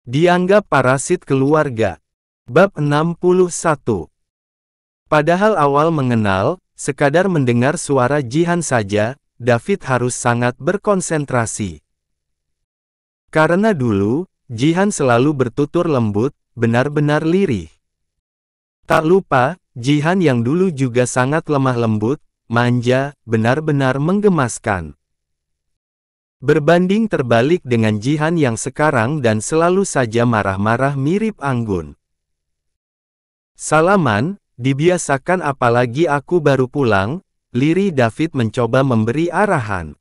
Dianggap parasit keluarga. Bab 61. Padahal awal mengenal, sekadar mendengar suara Jihan saja, David harus sangat berkonsentrasi. Karena dulu, Jihan selalu bertutur lembut, benar-benar lirih. Tak lupa, Jihan yang dulu juga sangat lemah lembut, manja, benar-benar menggemaskan. Berbanding terbalik dengan Jihan yang sekarang dan selalu saja marah-marah mirip anggun. Salaman, dibiasakan apalagi aku baru pulang, lirih David mencoba memberi arahan.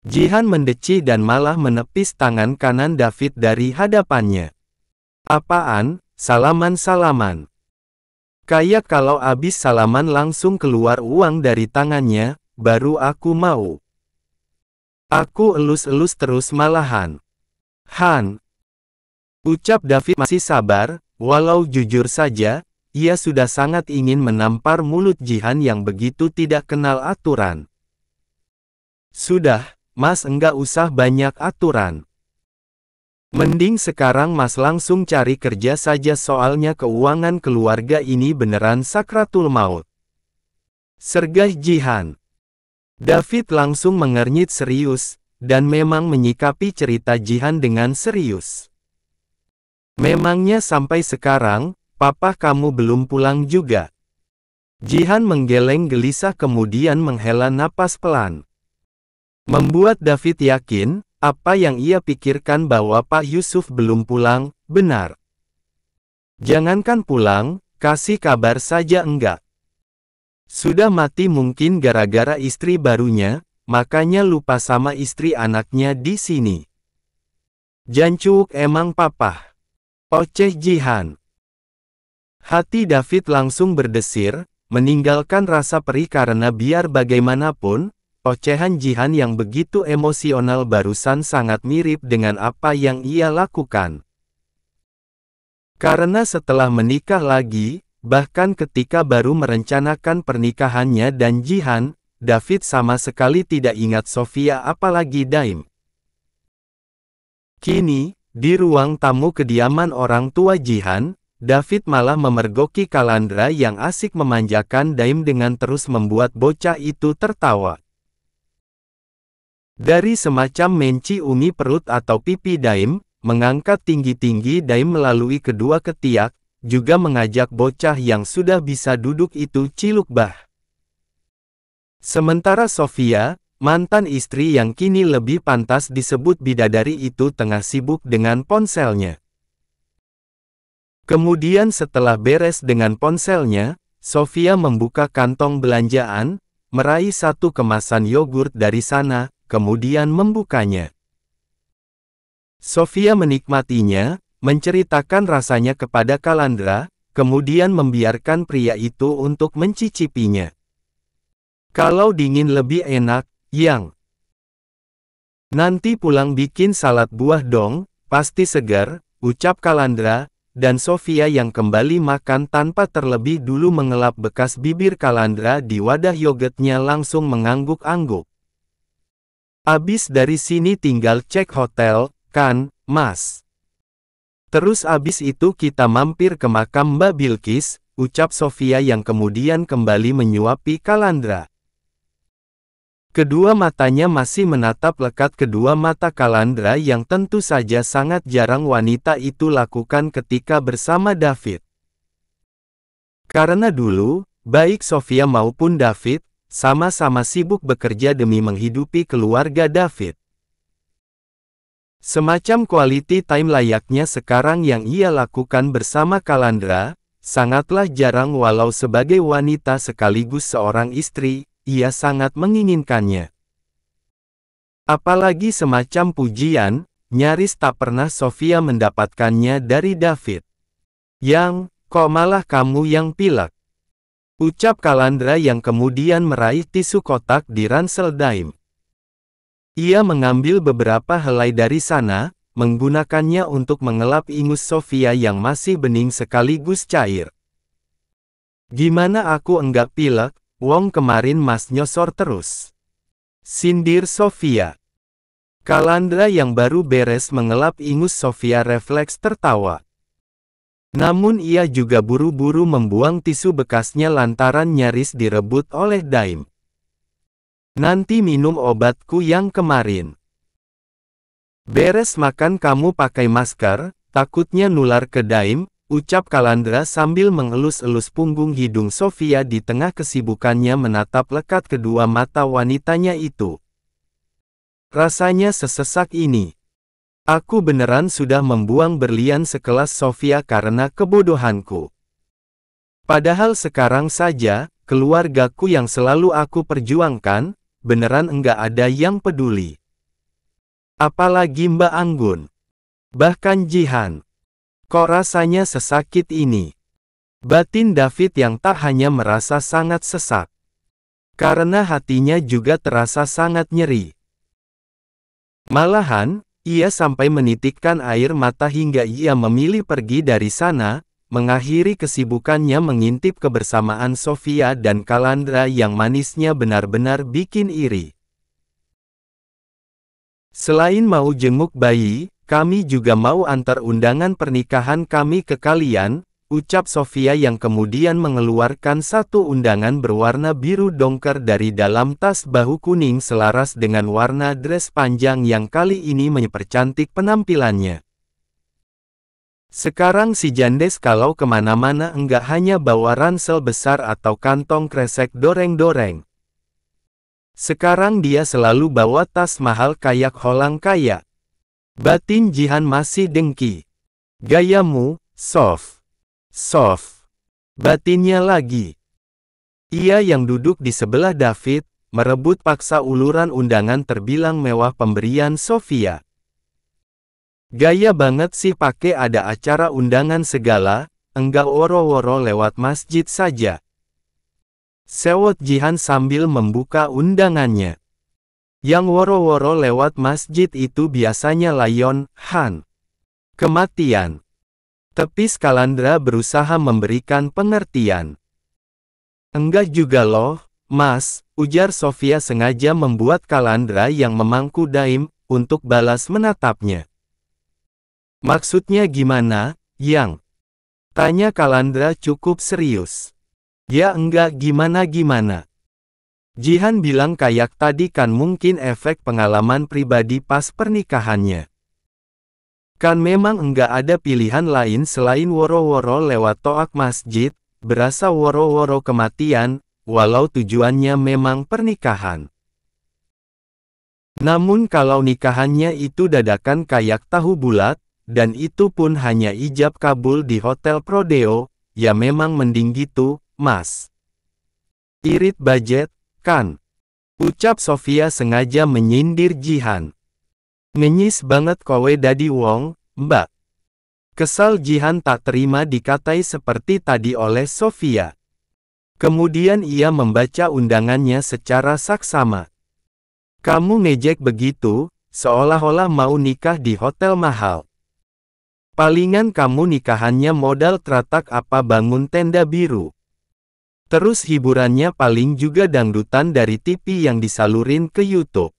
Jihan mendeci dan malah menepis tangan kanan David dari hadapannya. Apaan, salaman-salaman? Kayak kalau abis salaman langsung keluar uang dari tangannya, baru aku mau. Aku elus-elus terus malahan. Han. Ucap David masih sabar, walau jujur saja, ia sudah sangat ingin menampar mulut Jihan yang begitu tidak kenal aturan. Sudah, Mas enggak usah banyak aturan. Mending sekarang Mas langsung cari kerja saja soalnya keuangan keluarga ini beneran sakratul maut. Sergah Jihan. David langsung mengernyit serius, dan memang menyikapi cerita Jihan dengan serius. Memangnya sampai sekarang, papa kamu belum pulang juga? Jihan menggeleng gelisah kemudian menghela napas pelan. Membuat David yakin, apa yang ia pikirkan bahwa Pak Yusuf belum pulang, benar. Jangankan pulang, kasih kabar saja enggak. Sudah mati mungkin gara-gara istri barunya, makanya lupa sama istri anaknya di sini. Jancuk emang papa. Oceh Jihan. Hati David langsung berdesir, meninggalkan rasa perih karena biar bagaimanapun, ocehan Jihan yang begitu emosional barusan sangat mirip dengan apa yang ia lakukan. Karena setelah menikah lagi, bahkan ketika baru merencanakan pernikahannya dan Jihan, David sama sekali tidak ingat Sofia apalagi Daim. Kini, di ruang tamu kediaman orang tua Jihan, David malah memergoki Kalandra yang asik memanjakan Daim dengan terus membuat bocah itu tertawa. Dari semacam menci umi perut atau pipi Daim, mengangkat tinggi-tinggi Daim melalui kedua ketiak, juga mengajak bocah yang sudah bisa duduk itu ciluk bah. Sementara Sofia, mantan istri yang kini lebih pantas disebut bidadari itu tengah sibuk dengan ponselnya. Kemudian setelah beres dengan ponselnya, Sofia membuka kantong belanjaan, meraih satu kemasan yogurt dari sana, kemudian membukanya. Sofia menikmatinya, menceritakan rasanya kepada Kalandra, kemudian membiarkan pria itu untuk mencicipinya. Kalau dingin lebih enak, Yang. Nanti pulang bikin salad buah dong, pasti segar, ucap Kalandra, dan Sofia yang kembali makan tanpa terlebih dulu mengelap bekas bibir Kalandra di wadah yogurtnya langsung mengangguk-angguk. Abis dari sini tinggal cek hotel, kan, Mas? Terus abis itu kita mampir ke makam Mbak Bilqis, ucap Sofia yang kemudian kembali menyuapi Kalandra. Kedua matanya masih menatap lekat kedua mata Kalandra yang tentu saja sangat jarang wanita itu lakukan ketika bersama David. Karena dulu, baik Sofia maupun David, sama-sama sibuk bekerja demi menghidupi keluarga David. Semacam quality time layaknya sekarang yang ia lakukan bersama Kalandra, sangatlah jarang walau sebagai wanita sekaligus seorang istri, ia sangat menginginkannya. Apalagi semacam pujian, nyaris tak pernah Sofia mendapatkannya dari David. Yang, kok malah kamu yang pilek? Ucap Kalandra yang kemudian meraih tisu kotak di ransel Daim. Ia mengambil beberapa helai dari sana, menggunakannya untuk mengelap ingus Sofia yang masih bening sekaligus cair. Gimana aku enggak pilek, wong kemarin Mas nyosor terus. Sindir Sofia. Kalandra yang baru beres mengelap ingus Sofia refleks tertawa. Namun ia juga buru-buru membuang tisu bekasnya lantaran nyaris direbut oleh Daim. Nanti minum obatku yang kemarin. Beres makan kamu pakai masker, takutnya nular ke Daim, ucap Kalandra sambil mengelus-elus punggung hidung Sofia di tengah kesibukannya menatap lekat kedua mata wanitanya itu. Rasanya sesesak ini. Aku beneran sudah membuang berlian sekelas Sofia karena kebodohanku. Padahal sekarang saja, keluargaku yang selalu aku perjuangkan, beneran enggak ada yang peduli. Apalagi Mbak Anggun. Bahkan Jihan. Kok rasanya sesakit ini? Batin David yang tak hanya merasa sangat sesak. Karena hatinya juga terasa sangat nyeri. Malahan, ia sampai menitikkan air mata hingga ia memilih pergi dari sana, mengakhiri kesibukannya mengintip kebersamaan Sofia dan Kalandra yang manisnya benar-benar bikin iri. Selain mau jenguk bayi, kami juga mau antar undangan pernikahan kami ke kalian, ucap Sofia yang kemudian mengeluarkan satu undangan berwarna biru dongker dari dalam tas bahu kuning selaras dengan warna dress panjang yang kali ini mempercantik penampilannya. Sekarang si Jandes kalau kemana-mana enggak hanya bawa ransel besar atau kantong kresek doreng-doreng. Sekarang dia selalu bawa tas mahal kayak holang kaya. Batin Jihan masih dengki. Gayamu, Sof. Batinnya lagi. Ia yang duduk di sebelah David, merebut paksa uluran undangan terbilang mewah pemberian Sofia. Gaya banget sih pakai ada acara undangan segala, enggak woro-woro lewat masjid saja. Sewot Jihan sambil membuka undangannya. Yang woro-woro lewat masjid itu biasanya Lion, Han. Kematian. Tepis Kalandra berusaha memberikan pengertian. Enggak juga loh, Mas, ujar Sofia sengaja membuat Kalandra yang memangku Daim, untuk balas menatapnya. Maksudnya gimana, Yang? Tanya Kalandra cukup serius. Ya enggak gimana-gimana. Jihan bilang kayak tadi kan mungkin efek pengalaman pribadi pas pernikahannya. Kan memang enggak ada pilihan lain selain woro-woro lewat toak masjid, berasa woro-woro kematian, walau tujuannya memang pernikahan. Namun kalau nikahannya itu dadakan kayak tahu bulat, dan itu pun hanya ijab kabul di hotel Prodeo, ya memang mending gitu, Mas. Irit budget, kan? Ucap Sofia sengaja menyindir Jihan. Ngenyis banget kowe dadi wong, Mbak. Kesal Jihan tak terima dikatai seperti tadi oleh Sofia. Kemudian ia membaca undangannya secara saksama. Kamu ngejek begitu, seolah-olah mau nikah di hotel mahal. Palingan kamu nikahannya modal teratak apa bangun tenda biru. Terus hiburannya paling juga dangdutan dari TV yang disalurin ke YouTube.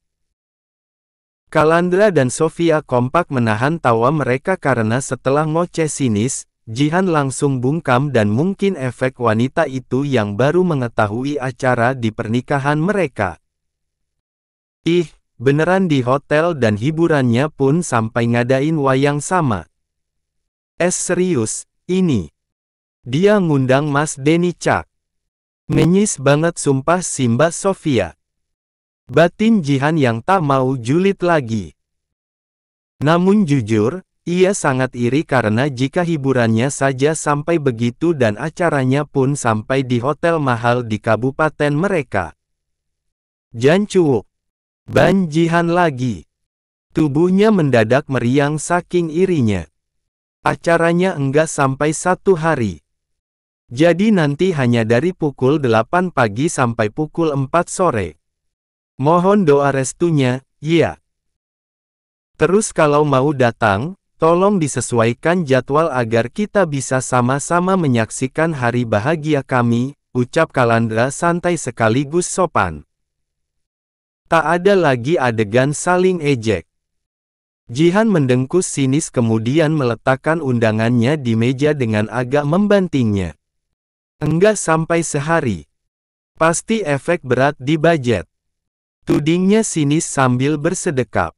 Kalandra dan Sofia kompak menahan tawa mereka karena setelah ngoceh sinis, Jihan langsung bungkam dan mungkin efek wanita itu yang baru mengetahui acara di pernikahan mereka. Ih, beneran di hotel dan hiburannya pun sampai ngadain wayang sama. Serius, ini. Dia ngundang Mas Denny Cak. Ngenyis banget sumpah si Mbak Sofia. Batin Jihan yang tak mau julid lagi. Namun jujur, ia sangat iri karena jika hiburannya saja sampai begitu dan acaranya pun sampai di hotel mahal di kabupaten mereka. Jancuuk. Ban Jihan lagi. Tubuhnya mendadak meriang saking irinya. Acaranya enggak sampai 1 hari. Jadi nanti hanya dari pukul 8 pagi sampai pukul 4 sore. Mohon doa restunya, ya. Terus kalau mau datang, tolong disesuaikan jadwal agar kita bisa sama-sama menyaksikan hari bahagia kami, ucap Kalandra santai sekaligus sopan. Tak ada lagi adegan saling ejek. Jihan mendengkus sinis kemudian meletakkan undangannya di meja dengan agak membantingnya. Enggak sampai sehari. Pasti efek berat di budget. Tudingnya sinis sambil bersedekap.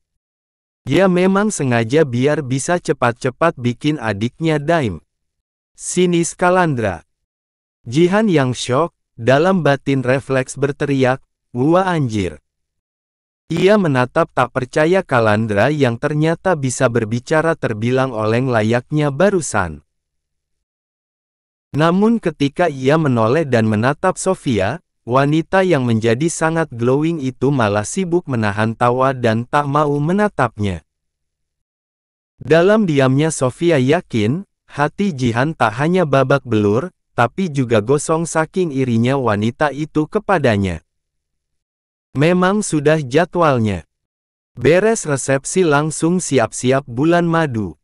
Ya memang sengaja biar bisa cepat-cepat bikin adiknya daim. Sinis Kalandra. Jihan yang syok, dalam batin refleks berteriak, "Wah anjir." Ia menatap tak percaya Kalandra yang ternyata bisa berbicara terbilang oleng layaknya barusan. Namun ketika ia menoleh dan menatap Sofia, wanita yang menjadi sangat glowing itu malah sibuk menahan tawa dan tak mau menatapnya. Dalam diamnya Sofia yakin, hati Jihan tak hanya babak belur, tapi juga gosong saking irinya wanita itu kepadanya. Memang sudah jadwalnya. Beres resepsi langsung siap-siap bulan madu.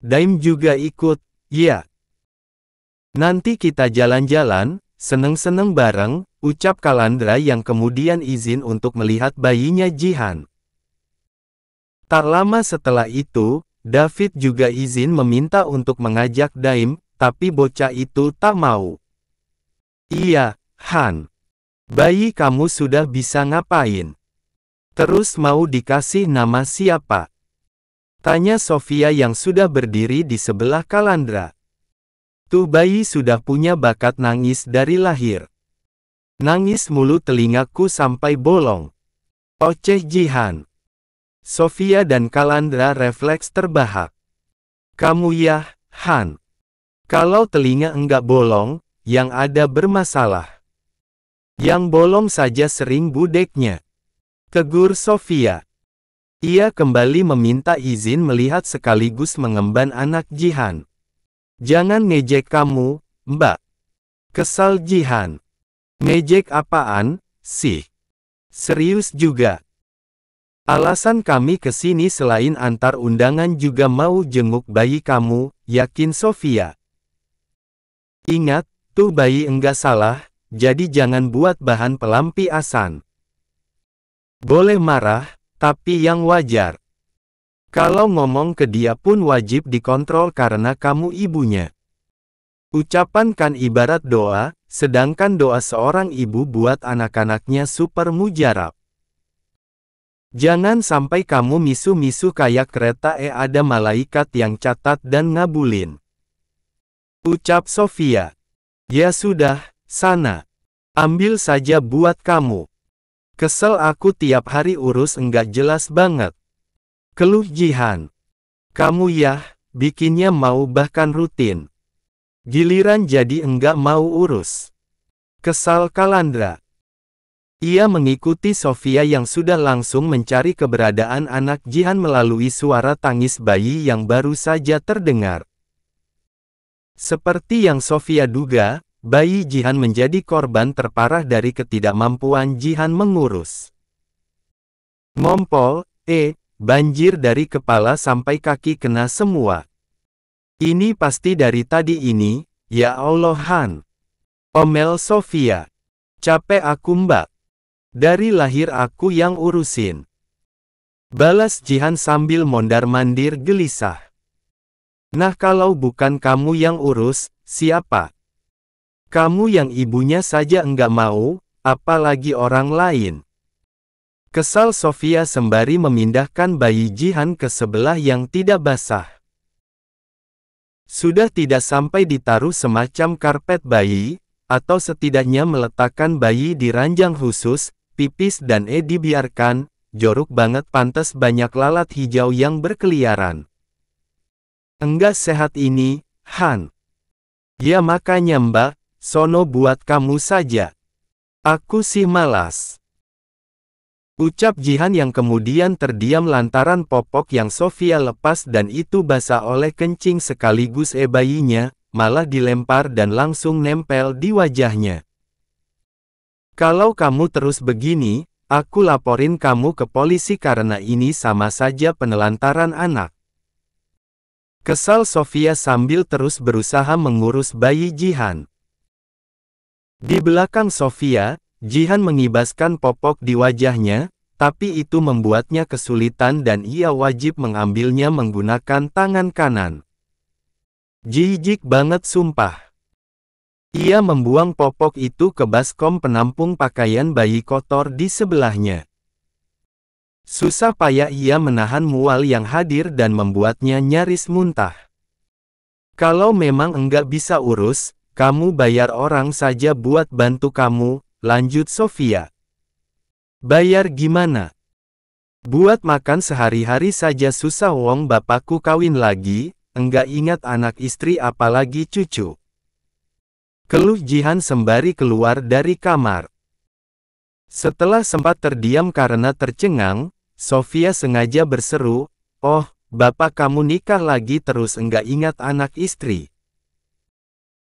Daim juga ikut, ya. Nanti kita jalan-jalan, seneng-seneng bareng, ucap Kalandra yang kemudian izin untuk melihat bayinya Jihan. Tak lama setelah itu, David juga izin meminta untuk mengajak Daim, tapi bocah itu tak mau. Iya, Han. Bayi kamu sudah bisa ngapain? Terus mau dikasih nama siapa? Tanya Sofia yang sudah berdiri di sebelah Kalandra. Tuh bayi sudah punya bakat nangis dari lahir. Nangis mulu telingaku sampai bolong. Oceh Jihan. Sofia dan Kalandra refleks terbahak. Kamu ya, Han. Kalau telinga enggak bolong, yang ada bermasalah. Yang bolong saja sering budeknya. Tegur Sofia. Ia kembali meminta izin melihat sekaligus mengemban anak Jihan. Jangan ngejek kamu, Mbak. Kesal Jihan. Ngejek apaan, sih? Serius juga. Alasan kami kesini selain antar undangan juga mau jenguk bayi kamu, yakin Sofia. Ingat, tuh bayi enggak salah. Jadi jangan buat bahan pelampiasan. Boleh marah, tapi yang wajar. Kalau ngomong ke dia pun wajib dikontrol karena kamu ibunya. Ucapan kan ibarat doa, sedangkan doa seorang ibu buat anak-anaknya super mujarab. Jangan sampai kamu misu-misu kayak kereta ada malaikat yang catat dan ngabulin. Ucap Sofia. Ya sudah. Sana. Ambil saja buat kamu. Kesel aku tiap hari urus enggak jelas banget. Keluh Jihan. Kamu ya, bikinnya mau bahkan rutin. Giliran jadi enggak mau urus. Kesal Kalandra. Ia mengikuti Sofia yang sudah langsung mencari keberadaan anak Jihan melalui suara tangis bayi yang baru saja terdengar. Seperti yang Sofia duga, bayi Jihan menjadi korban terparah dari ketidakmampuan Jihan mengurus. Ngompol, banjir dari kepala sampai kaki kena semua. Ini pasti dari tadi ini, ya Allah Han. Omel Sofia. Capek aku Mbak. Dari lahir aku yang urusin. Balas Jihan sambil mondar-mandir gelisah. Nah kalau bukan kamu yang urus, siapa? Kamu yang ibunya saja enggak mau, apalagi orang lain. Kesal Sofia sembari memindahkan bayi Jihan ke sebelah yang tidak basah. Sudah tidak sampai ditaruh semacam karpet bayi, atau setidaknya meletakkan bayi di ranjang khusus, pipis dan dibiarkan, jorok banget pantas banyak lalat hijau yang berkeliaran. Enggak sehat ini, Han. Ya makanya Mbak. Sono buat kamu saja. Aku sih malas. Ucap Jihan yang kemudian terdiam lantaran popok yang Sofia lepas dan itu basah oleh kencing sekaligus bayinya, malah dilempar dan langsung nempel di wajahnya. Kalau kamu terus begini, aku laporin kamu ke polisi karena ini sama saja penelantaran anak. Kesal Sofia sambil terus berusaha mengurus bayi Jihan. Di belakang Sofia, Jihan mengibaskan popok di wajahnya, tapi itu membuatnya kesulitan dan ia wajib mengambilnya menggunakan tangan kanan. Jijik banget sumpah. Ia membuang popok itu ke baskom penampung pakaian bayi kotor di sebelahnya. Susah payah ia menahan mual yang hadir dan membuatnya nyaris muntah. Kalau memang enggak bisa urus, kamu bayar orang saja buat bantu kamu, lanjut Sofia. Bayar gimana? Buat makan sehari-hari saja susah wong bapakku kawin lagi, enggak ingat anak istri apalagi cucu. Keluh Jihan sembari keluar dari kamar. Setelah sempat terdiam karena tercengang, Sofia sengaja berseru, "Oh, bapak kamu nikah lagi terus enggak ingat anak istri.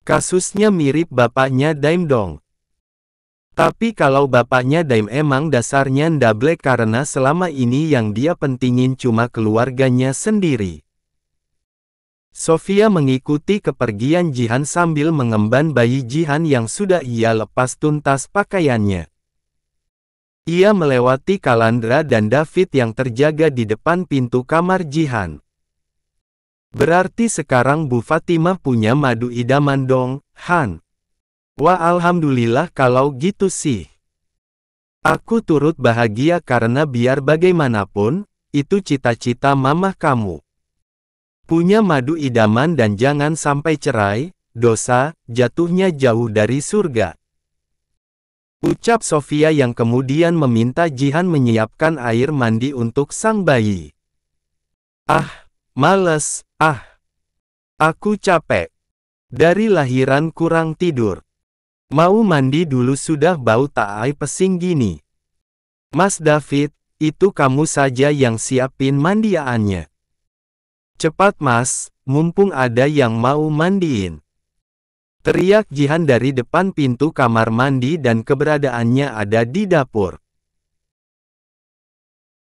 Kasusnya mirip bapaknya Daim dong." Tapi kalau bapaknya Daim emang dasarnya ndablek karena selama ini yang dia pentingin cuma keluarganya sendiri. Sofia mengikuti kepergian Jihan sambil mengemban bayi Jihan yang sudah ia lepas tuntas pakaiannya. Ia melewati Kalandra dan David yang terjaga di depan pintu kamar Jihan. Berarti sekarang Bu Fatimah punya madu idaman dong, Han. Wah, alhamdulillah kalau gitu sih. Aku turut bahagia karena biar bagaimanapun, itu cita-cita mamah kamu. Punya madu idaman dan jangan sampai cerai, dosa, jatuhnya jauh dari surga. Ucap Sofia yang kemudian meminta Jihan menyiapkan air mandi untuk sang bayi. Ah, males, aku capek. Dari lahiran kurang tidur. Mau mandi dulu sudah bau tak ai pesing gini. Mas David, itu kamu saja yang siapin mandiaannya. Cepat mas, mumpung ada yang mau mandiin. Teriak Jihan dari depan pintu kamar mandi dan keberadaannya ada di dapur.